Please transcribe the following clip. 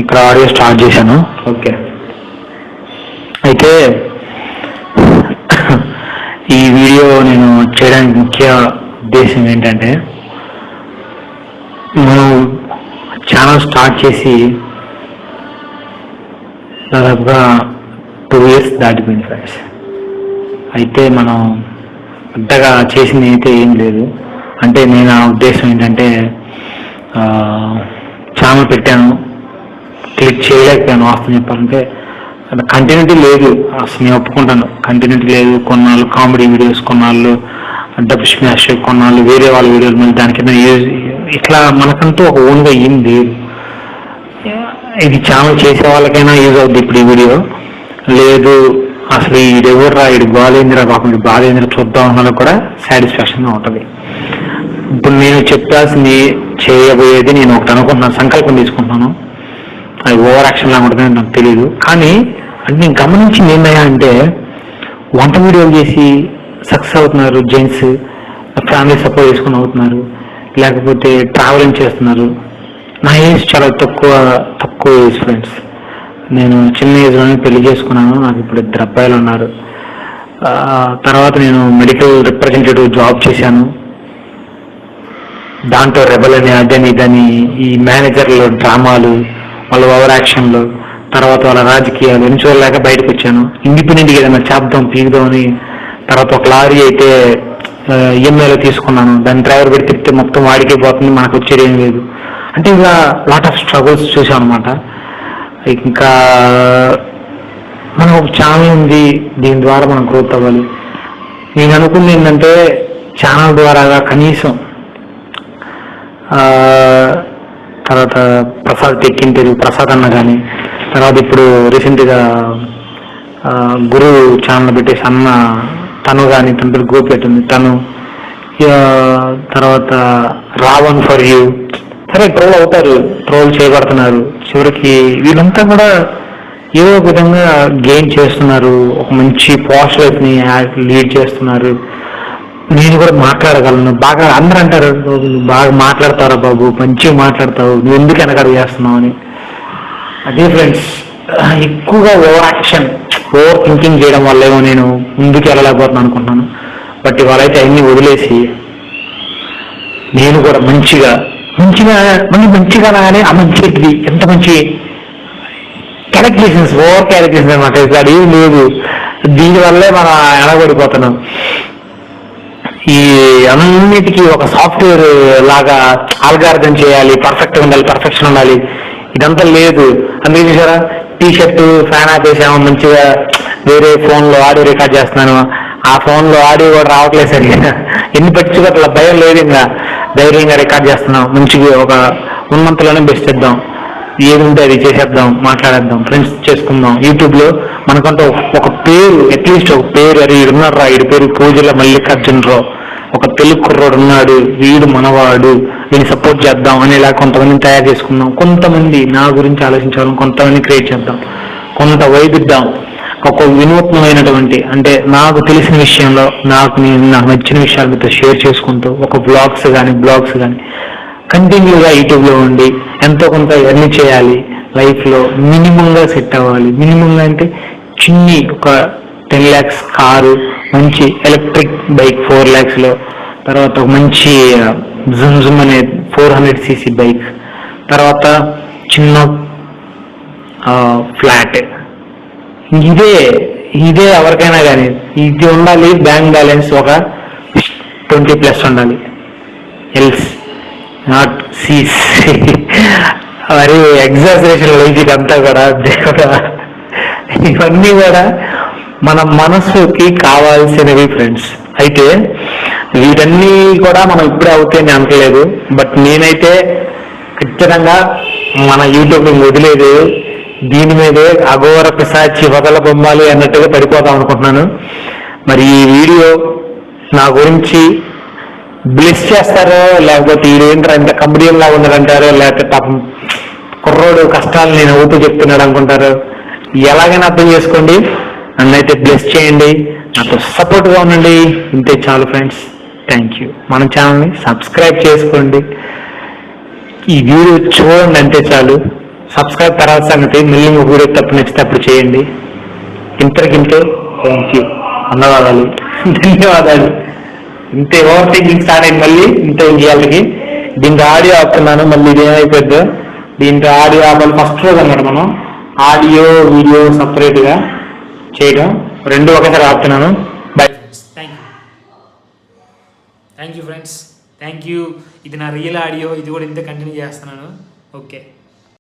ఇక్కడ audio start చేశాను. Okay, అయితే ఈ వీడియో నేను చేయడానికి ముఖ్య ఉద్దేశం ఏంటంటే, మనం ఛానల్ స్టార్ట్ చేసి దాదాపుగా 2 years దాటిపోయింది ఫ్రెండ్స్. అయితే మనం పెద్దగా చేసింది అయితే ఏం లేదు. అంటే నేను ఆ ఉద్దేశం ఏంటంటే, ఛానల్ పెట్టాను, క్లిక్ చేయలేకపోయాను. వాస్తవం చెప్పాలంటే కంటిన్యూటీ లేదు. అసలు నేను ఒప్పుకుంటాను, కంటిన్యూటీ లేదు. కొన్నాళ్ళు కామెడీ వీడియోస్, కొన్నాళ్ళు డబ్ స్మాష్, కొన్నాళ్ళు వేరే వాళ్ళ వీడియోలు, మళ్ళీ దాని కింద ఇట్లా మనకంటూ ఒక ఓన్గా ఏం లేదు. ఇది ఛానల్ చేసే వాళ్ళకైనా యూజ్ అవుద్ది ఇప్పుడు ఈ వీడియో. లేదు అసలు ఇది ఎవర్రా, ఇది బాలేంద్ర పాపం, ఇది బాలేంద్ర చూద్దాం అన్నది కూడా సాటిస్ఫాక్షన్గా ఉంటుంది. ఇప్పుడు నేను చెప్పాల్సింది, చేయబోయేది నేను ఒకటి అనుకుంటున్నాను, సంకల్పం తీసుకుంటున్నాను. అది ఓవర్ యాక్షన్ లాగా ఉంటుందని నాకు తెలియదు. కానీ అంటే నేను గమనించింది ఏంటయ్యా అంటే, వంట వీడియోలు చేసి సక్సెస్ అవుతున్నారు జెంట్స్, ఫ్యామిలీ సపోర్ట్ చేసుకుని అవుతున్నారు, లేకపోతే ట్రావెలింగ్ చేస్తున్నారు. నా ఏజ్ చాలా తక్కువ ఏజ్ ఫ్రెండ్స్. నేను చిన్న ఏజ్లోనే పెళ్లి చేసుకున్నాను. నాకు ఇప్పుడు 2 అబ్బాయిలు ఉన్నారు. తర్వాత నేను మెడికల్ రిప్రజెంటేటివ్ జాబ్ చేశాను. దాంట్లో రెబల్ అని, అదని ఇదని, ఈ మేనేజర్లు డ్రామాలు, వాళ్ళ ఓవర్ యాక్షన్లు, తర్వాత వాళ్ళ రాజకీయాలు ఎన్ని చూడలేక బయటకు వచ్చాను. ఇండిపెండెంట్గా ఏదైనా చేద్దాం పీకుదాం అని. తర్వాత ఒక లారీ అయితే ఈఎంఐలో తీసుకున్నాను. దాన్ని డ్రైవర్ పెట్టి తిప్పితే మొత్తం వాడికే పోతుంది, మనకు వచ్చేది ఏం లేదు. అంటే ఇలా లాట్ ఆఫ్ స్ట్రగుల్స్ చూసాం అనమాట. ఇంకా మనకు ఒక ఛానల్ ఉంది, దీని ద్వారా మనం గ్రోత్ అవ్వాలి. నేను అనుకుంది ఏంటంటే, ఛానల్ ద్వారా కనీసం తర్వాత ప్రసాద్ టెక్కింటది ప్రసాద్ అన్న కానీ, తర్వాత ఇప్పుడు రీసెంట్గా గురు ఛానల్ పెట్టేసి అన్న తను కానీ, తన పేరు గోపేట ఉంది, తను, తర్వాత రావణ్ ఫర్ యూ. సరే ట్రోల్ అవుతారు, ట్రోల్ చేయబడుతున్నారు. చివరికి వీళ్ళంతా కూడా ఏదో ఒక విధంగా గెయిన్ చేస్తున్నారు, ఒక మంచి పాస్ట్ లైఫ్ని లీడ్ చేస్తున్నారు. నేను కూడా మాట్లాడగలను బాగా. అందరూ అంటారు, బాగా మాట్లాడతారా బాబు, మంచిగా మాట్లాడతావు, నువ్వు ఎందుకు వెనకడు చేస్తున్నావు అని. అదే ఫ్రెండ్స్, ఎక్కువగా ఓవర్ యాక్షన్, ఓవర్ థింకింగ్ చేయడం వల్ల ఏమో నేను ముందుకు వెళ్ళలేకపోతున్నాను అనుకుంటున్నాను. బట్ ఇవాళైతే అన్నీ వదిలేసి నేను కూడా మంచిగా రాగానే ఆ మంచిది ఎంత మంచి క్యాలిక్యులేషన్స్, ఓవర్ క్యాలిక్యులేషన్స్ అనమాట. ఇక్కడ ఏం లేదు, దీనివల్లే మనం ఎనబడిపోతున్నాం. ఈ అన్నిటికీ ఒక సాఫ్ట్వేర్ లాగా ఆల్గారిథం చేయాలి, పర్ఫెక్ట్గా ఉండాలి, పర్ఫెక్షన్ ఉండాలి, ఇదంతా లేదు. అందుకే చూసారా, టీషర్ట్ ఫ్యాన్ ఆపేసాము, మంచిగా వేరే ఫోన్లో ఆడియో రికార్డ్ చేస్తున్నాను. ఆ ఫోన్లో ఆడియో కూడా రావట్లేదు సరిగ్గా. ఎన్ని పచ్చిగా అట్లా భయం లేదు, ఇంకా ధైర్యంగా రికార్డ్ చేస్తున్నాం. మంచిగా ఒక ఉన్నంతలోనే బెస్ట్ ఇద్దాం, ఏది ఉంటే అది చేసేద్దాం, మాట్లాడేద్దాం, ఫ్రెండ్స్ చేసుకుందాం. యూట్యూబ్లో మనకంటూ ఒక పేరు, అట్లీస్ట్ ఒక పేరు, అరే ఈడున్నారా, వీడి పేరు పూజల మల్లికార్జునరావు, ఒక తెలుగు కుర్రోడు ఉన్నాడు, వీడు మనవాడు, వీడిని సపోర్ట్ చేద్దాం అనేలా కొంతమందిని తయారు చేసుకుందాం. కొంతమంది నా గురించి ఆలోచించాలని కొంతమంది క్రియేట్ చేద్దాం, కొంత వైవిద్దాం. ఒక వినూత్నమైనటువంటి, అంటే నాకు తెలిసిన విషయంలో నాకు నచ్చిన విషయాలు మీతో షేర్ చేసుకుంటూ ఒక బ్లాగ్స్ కానీ కంటిన్యూగా యూట్యూబ్లో ఉండి ఎంతో కొంత ఎర్న్ చేయాలి. లైఫ్లో మినిమంగా సెట్ అవ్వాలి. మినిమంగా అంటే చిన్ని ఒక 10 lakhs కారు, మంచి ఎలక్ట్రిక్ బైక్ 4 lakhsలో, తర్వాత ఒక మంచి జుమ్ అనే 400cc బైక్, తర్వాత చిన్న ఫ్లాట్. ఇదే ఎవరికైనా కానీ ఇది ఉండాలి. బ్యాంక్ బ్యాలెన్స్ ఒక 20+ ఉండాలి, ఎల్స్ నాట్ సీస్. మరి ఎగ్జాజరేషన్ లైఫ్ ఇదంతా కూడా ఇవన్నీ కూడా మన మనసుకి కావాల్సినవి ఫ్రెండ్స్. అయితే వీటన్నీ కూడా మనం ఇప్పుడే అవుతాయని అనట్లేదు. బట్ నేనైతే ఖచ్చితంగా మన యూట్యూబ్ని వదిలేదు, దీని మీదే అఘోర పిశాచి వదల బొమ్మాలి అన్నట్టుగా పడిపోతాం అనుకుంటున్నాను. మరి ఈ వీడియో నా గురించి బ్లెస్ చేస్తారో, లేకపోతే ఏంటో ఇంత కమెడియన్ లా ఉన్నారంటారో, లేకపోతే పాపం కుర్రోడు కష్టాలు నేను ఊపి చెప్తున్నాడు అనుకుంటారు. ఎలాగైనా అర్థం చేసుకోండి, నన్నైతే బ్లెస్ చేయండి, నాతో సపోర్ట్గా ఉండండి. ఇంతే చాలు ఫ్రెండ్స్. Thank you. మన ఛానల్ని సబ్స్క్రైబ్ చేసుకోండి, ఈ వీడియో చూడండి, అంతే చాలు. సబ్స్క్రైబ్ తర్వాత సంగతి. మళ్ళీ ఒక వీడియో తప్పు నచ్చితే అప్పుడు చేయండి. ఇంతకింతే. థ్యాంక్ యూ, ధన్యవాదాలు. ధన్యవాదాలు. ఇంతే ఓవర్ థింకింగ్ స్టార్ట్ అయింది మళ్ళీ ఇంత ఇవాళకి. దీంట్లో ఆడియో ఆపుతున్నాను, మళ్ళీ ఇదేమైపోద్దో. దీంట్లో ఆడియో ఆపాలి ఫస్ట్ రోజు అన్నమాట. మనం ఆడియో వీడియో సపరేట్గా చేయడం రెండు ఒకేసారి ఆపుతున్నాను. Bye. Thank you friends, thank you. ఇది నా రియల్ ఆడియో, ఇది కూడా ఇంత కంటిన్యూ చేస్తున్నాను. ఓకే.